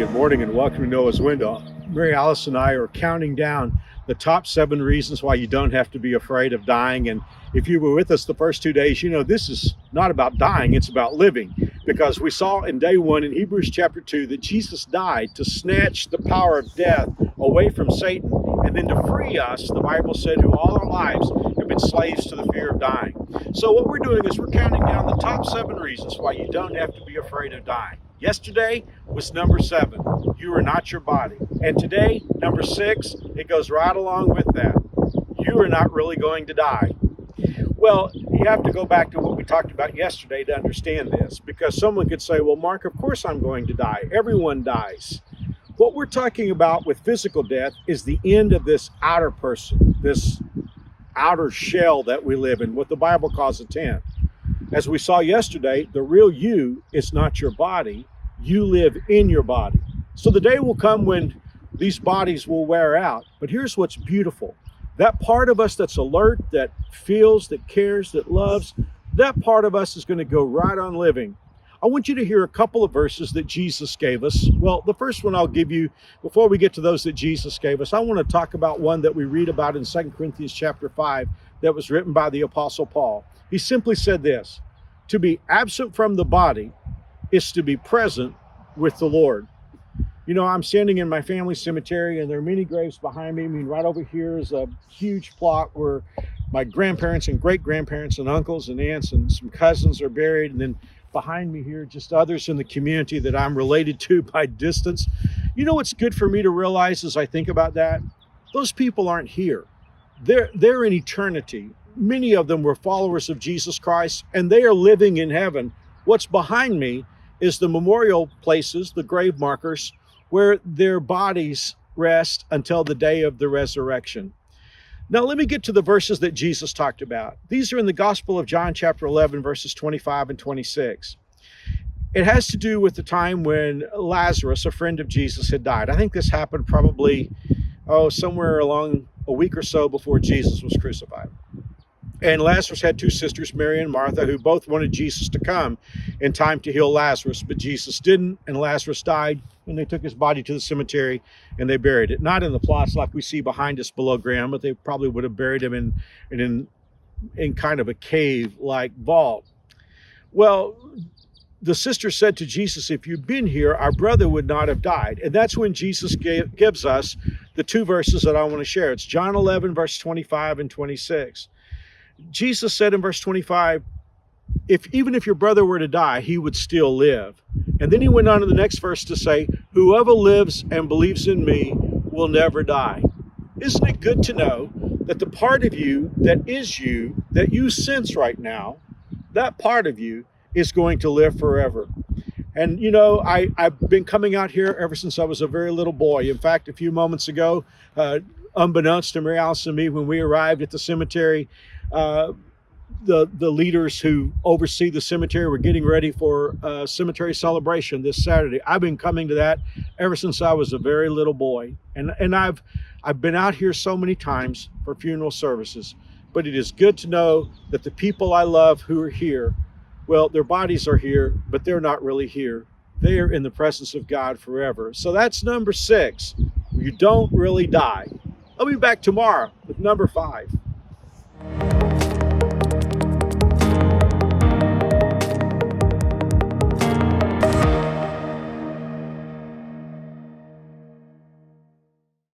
good morning, and welcome to Noah's Window. Mary Alice and I are counting down the top 7 reasons why you don't have to be afraid of dying. And if you were with us the first 2 days, you know this is not about dying, it's about living. Because we saw in day 1 in Hebrews chapter 2 that Jesus died to snatch the power of death away from Satan, and then to free us, the Bible said, who all our lives have been slaves to the fear of dying. So what we're doing is we're counting down the top 7 reasons why you don't have to be afraid of dying. Yesterday was number 7, you are not your body. And today, number 6, it goes right along with that. You are not really going to die. Well, you have to go back to what we talked about yesterday to understand this, because someone could say, well, Mark, of course I'm going to die. Everyone dies. What we're talking about with physical death is the end of this outer person, this outer shell that we live in, what the Bible calls a tent. As we saw yesterday, the real you is not your body. You live in your body. So the day will come when these bodies will wear out. But here's what's beautiful. That part of us that's alert, that feels, that cares, that loves, that part of us is going to go right on living. I want you to hear a couple of verses that Jesus gave us. Well, the first one I'll give you, before we get to those that Jesus gave us, I want to talk about one that we read about in 2 Corinthians chapter 5 that was written by the Apostle Paul. He simply said this: to be absent from the body is to be present with the Lord. You know, I'm standing in my family cemetery, and there are many graves behind me. I mean, right over here is a huge plot where my grandparents and great-grandparents and uncles and aunts and some cousins are buried. And then behind me here, just others in the community that I'm related to by distance. You know what's good for me to realize as I think about that? Those people aren't here. They're in eternity. Many of them were followers of Jesus Christ, and they are living in heaven. What's behind me is the memorial places, the grave markers, where their bodies rest until the day of the resurrection. Now, let me get to the verses that Jesus talked about. These are in the Gospel of John, chapter 11, verses 25 and 26. It has to do with the time when Lazarus, a friend of Jesus, had died. I think this happened probably, somewhere along a week or so before Jesus was crucified. And Lazarus had 2 sisters, Mary and Martha, who both wanted Jesus to come in time to heal Lazarus, but Jesus didn't, and Lazarus died, and they took his body to the cemetery and they buried it. Not in the plots like we see behind us below ground, but they probably would have buried him in kind of a cave-like vault. Well, the sister said to Jesus, if you'd been here, our brother would not have died. And that's when Jesus gives us the 2 verses that I want to share. It's John 11, verse 25 and 26. Jesus said in verse 25, even if your brother were to die, he would still live. And then he went on to the next verse to say, whoever lives and believes in me will never die. Isn't it good to know that the part of you that is you, that you sense right now, that part of you is going to live forever? And you know, I've been coming out here ever since I was a very little boy. In fact, a few moments ago, unbeknownst to Mary Alice and me, when we arrived at the cemetery, the leaders who oversee the cemetery were getting ready for a cemetery celebration this Saturday. I've been coming to that ever since I was a very little boy. And I've been out here so many times for funeral services. But it is good to know that the people I love who are here, well, their bodies are here, but they're not really here. They are in the presence of God forever. So that's number 6. You don't really die. I'll be back tomorrow with number 5.